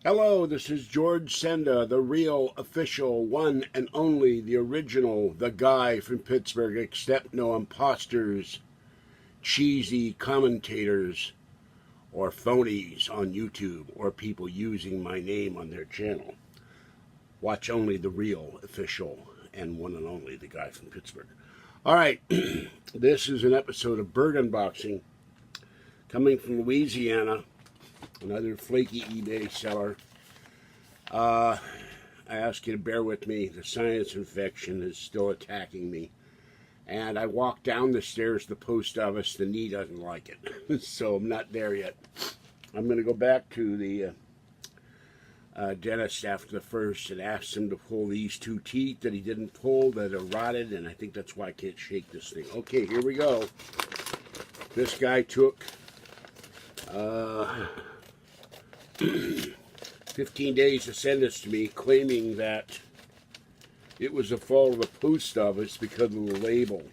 Hello, this is George Senda, the real, official, one and only, the original, the guy from Pittsburgh. Accept no imposters, cheesy commentators, or phonies on YouTube, or people using my name on their channel. Watch only the real, official, and one and only, the guy from Pittsburgh. All right, this is an episode of Burgh Unboxing, coming from Louisiana. Another flaky eBay seller. I ask you to bear with me. The sinus infection is still attacking me. And I walked down the stairs to the post office. The knee doesn't like it. So I'm not there yet. I'm going to go back to the dentist after the first and ask him to pull these two teeth that he didn't pull that are rotted. And I think that's why I can't shake this thing. Okay, here we go. This guy took 15 days to send this to me, claiming that it was a fault of the post office because of the label.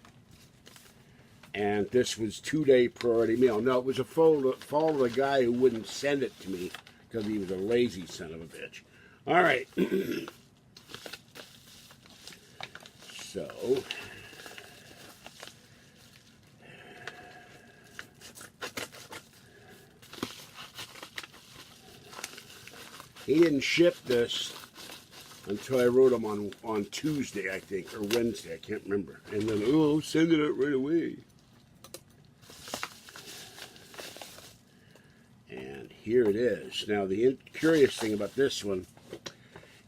And this was 2-day priority mail. No, it was a fault of the guy who wouldn't send it to me because he was a lazy son of a bitch. All right. So, he didn't ship this until I wrote him on Tuesday, I think, or Wednesday, I can't remember. And then, oh, send it out right away. And here it is. Now, the curious thing about this one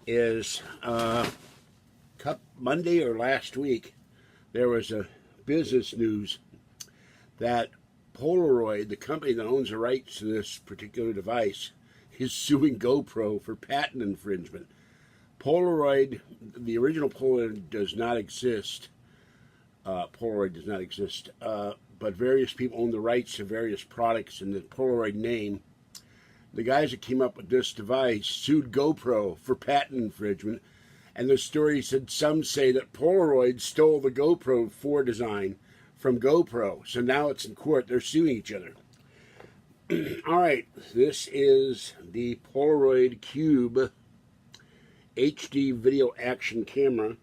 is Monday or last week, there was a business news that Polaroid, the company that owns the rights to this particular device, is suing GoPro for patent infringement. Polaroid, the original Polaroid does not exist. But various people own the rights to various products in the Polaroid name. The guys that came up with this device sued GoPro for patent infringement, and the story said some say that Polaroid stole the GoPro 4 design from GoPro, so now it's in court. They're suing each other. All right, this is the Polaroid Cube HD video action camera,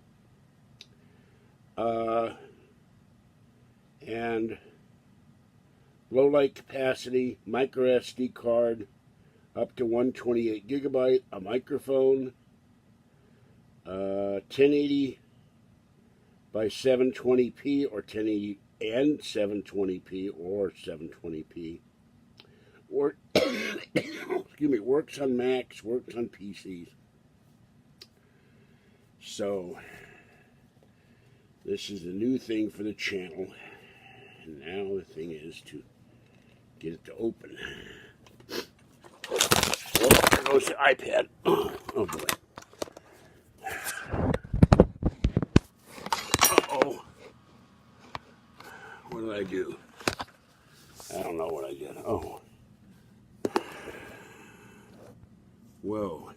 and low light capacity, micro SD card, up to 128 gigabyte, a microphone, 1080 by 720p or 1080 and 720p or 720p. Or, excuse me, works on Macs, works on PCs. So, this is a new thing for the channel. And now the thing is to get it to open. Oh, there goes the iPad. Oh boy. Uh-oh. What did I do? I don't know what I did. Oh. Whoa,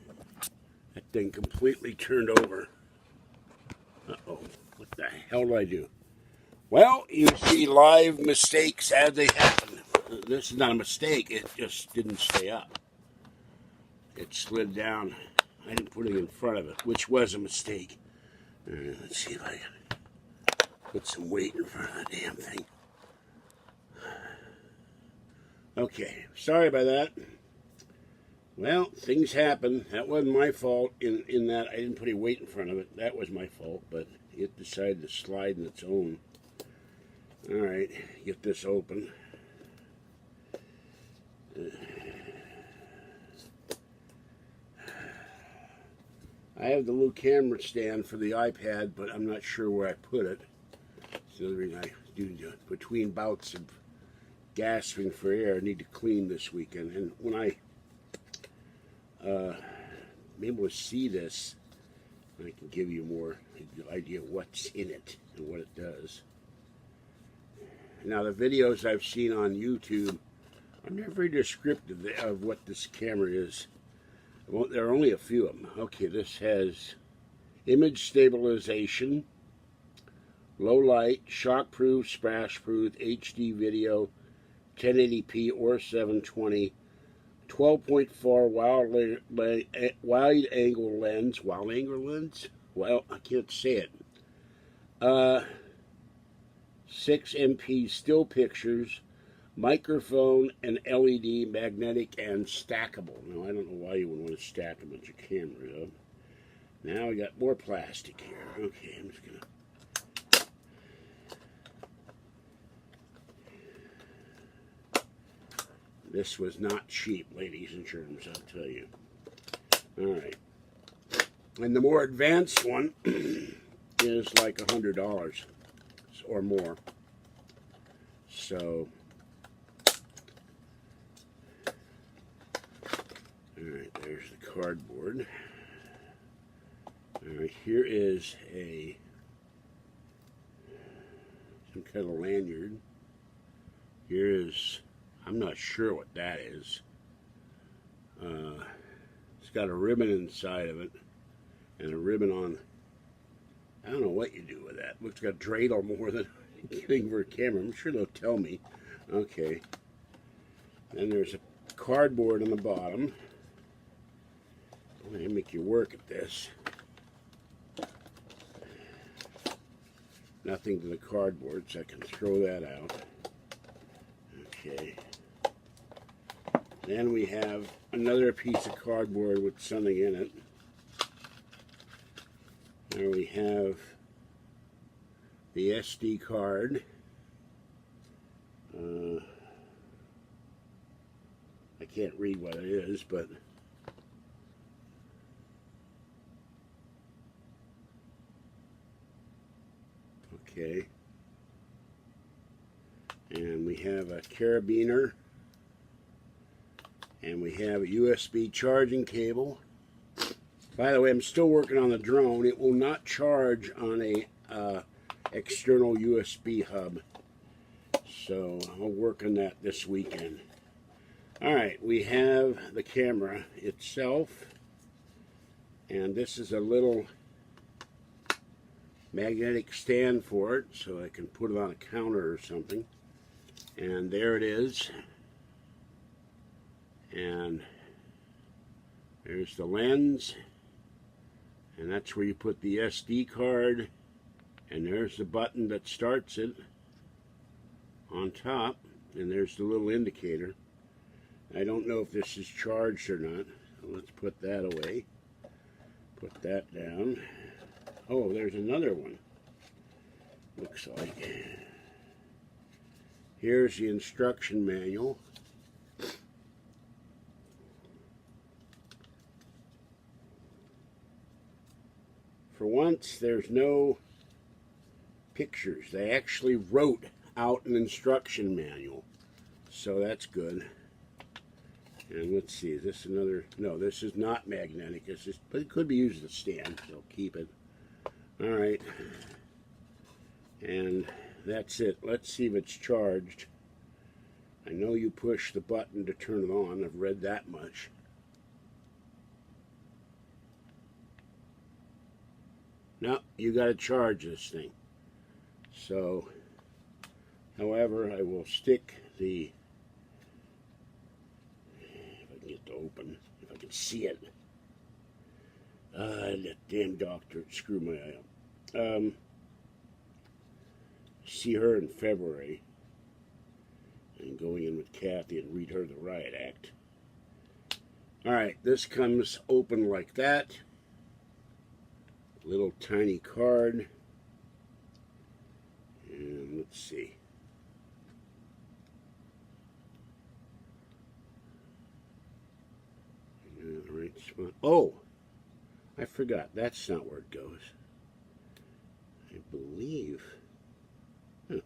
that thing completely turned over. Uh-oh, what the hell did I do? Well, you see live mistakes as they happen. This is not a mistake, it just didn't stay up. It slid down. I didn't put it in front of it, which was a mistake. Let's see if I can put some weight in front of the damn thing. Okay, sorry about that. Well, things happen. That wasn't my fault in that I didn't put any weight in front of it. That was my fault, but it decided to slide on its own. All right, get this open. I have the little camera stand for the iPad, but I'm not sure where I put it. So the reason I do between bouts of gasping for air, I need to clean this weekend. And when I be able to see this, I can give you more idea of what's in it and what it does. Now, the videos I've seen on YouTube are not very descriptive of what this camera is. Well, there are only a few of them. Okay, this has image stabilization, low light, shockproof, splash-proof, HD video, 1080p or 720, 12.4 wide angle lens. Wild angle lens? Well, I can't say it. 6 MP still pictures, microphone, and LED, magnetic, and stackable. Now, I don't know why you would want to stack a bunch of cameras up. Now we got more plastic here. Okay, I'm just going to... This was not cheap, ladies and germs, I'll tell you. Alright. And the more advanced one is like $100 or more. So, alright, there's the cardboard. Alright, here is some kind of lanyard. Here is, I'm not sure what that is. It's got a ribbon inside of it and a ribbon on. I don't know what you do with that. Looks like a dreidel more than anything for a camera. I'm sure they'll tell me. Okay. Then there's a cardboard on the bottom. They make you work at this. Nothing to the cardboard, so I can throw that out. Okay. Then we have another piece of cardboard with something in it. There we have the SD card. I can't read what it is, but okay. And we have a carabiner. And we have a USB charging cable. By the way, I'm still working on the drone. It will not charge on a external USB hub. So I'll work on that this weekend. Alright, we have the camera itself. And this is a little magnetic stand for it, so I can put it on a counter or something. And there it is. And there's the lens, and that's where you put the SD card, and there's the button that starts it on top, and there's the little indicator. I don't know if this is charged or not, so let's put that away. Put that down. Oh, there's another one, looks like. Here's the instruction manual. For once, there's no pictures. They actually wrote out an instruction manual. So that's good. And let's see, is this another? No, this is not magnetic. It's just, but it could be used as a stand, so keep it. Alright. And that's it. Let's see if it's charged. I know you push the button to turn it on. I've read that much. No, you got to charge this thing. So, however, I will stick the, if I can get to open, if I can see it. That damn doctor screwed my eye up. See her in February. And going in with Kathy and read her the Riot Act. Alright, this comes open like that. Little tiny card. And let's see. The right spot. Oh! I forgot. That's not where it goes. I believe. Huh.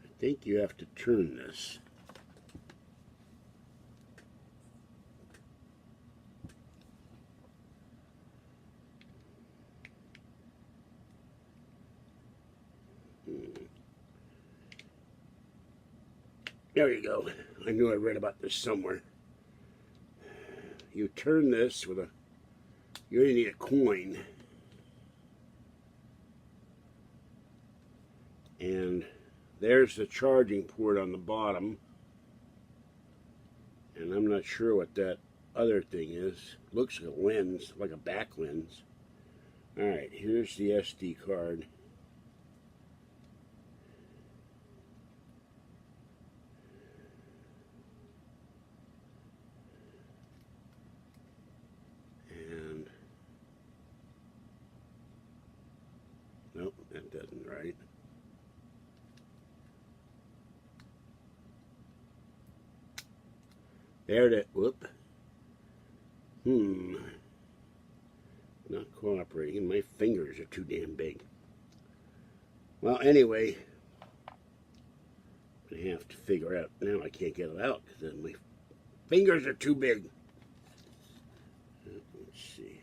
I think you have to turn this. There you go. I knew I read about this somewhere. You turn this with a, you only need a coin. And there's the charging port on the bottom. And I'm not sure what that other thing is. Looks like a lens, like a back lens. Alright, here's the SD card. And nope, that doesn't right. There it is. Whoop. Not cooperating. My fingers are too damn big. Well, anyway, I have to figure out. Now I can't get it out because my fingers are too big. Let's see.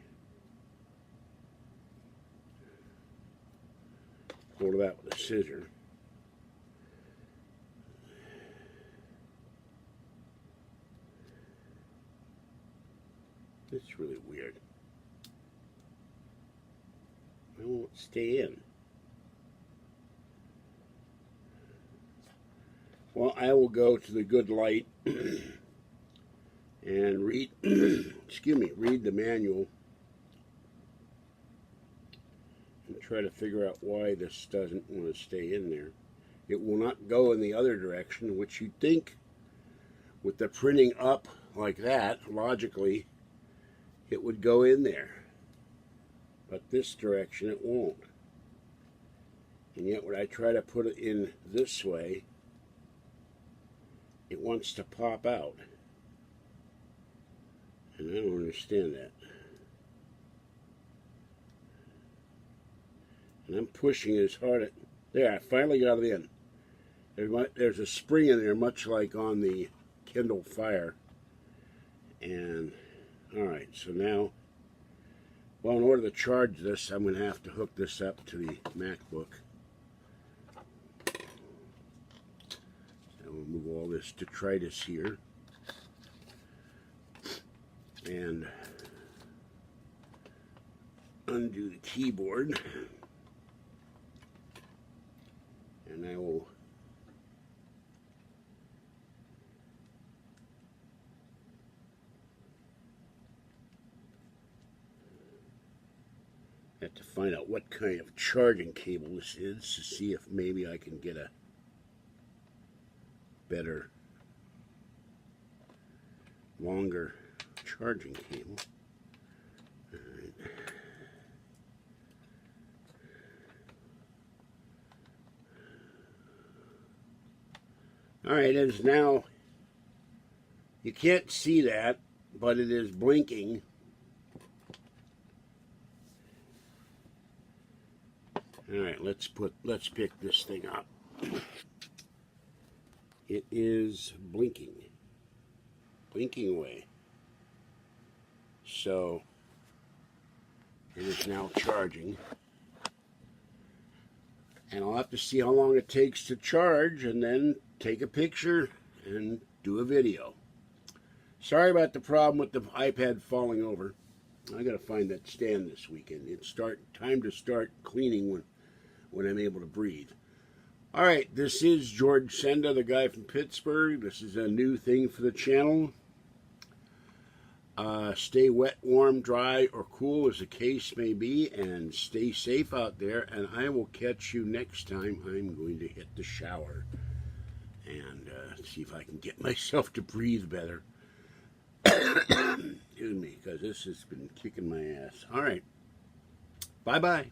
Hold it out with a scissor. It's really weird. I won't stay in. Well, I will go to the good light and read, excuse me, read the manual and try to figure out why this doesn't want to stay in there. It will not go in the other direction, which you'd think with the printing up like that, logically, it would go in there. But this direction it won't. And yet when I try to put it in this way, it wants to pop out. And I don't understand that. And I'm pushing as hard as... There, I finally got it in. There's a spring in there, much like on the Kindle Fire. And, alright, so now... Well, in order to charge this, I'm going to have to hook this up to the MacBook. And we'll move all this detritus here. And undo the keyboard. And I will have to find out what kind of charging cable this is to see if maybe I can get a better, longer charging cable. Alright, it is now, you can't see that, but it is blinking. Alright, let's pick this thing up. It is blinking away. So, it is now charging. And I'll have to see how long it takes to charge and then take a picture and do a video. Sorry about the problem with the iPad falling over. I gotta find that stand this weekend. It's time to start cleaning when I'm able to breathe. Alright, this is George Senda, the guy from Pittsburgh. This is a new thing for the channel. Stay wet, warm, dry, or cool as the case may be, and stay safe out there, and I will catch you next time. I'm going to hit the shower and see if I can get myself to breathe better. Excuse me, because this has been kicking my ass. Alright, bye-bye.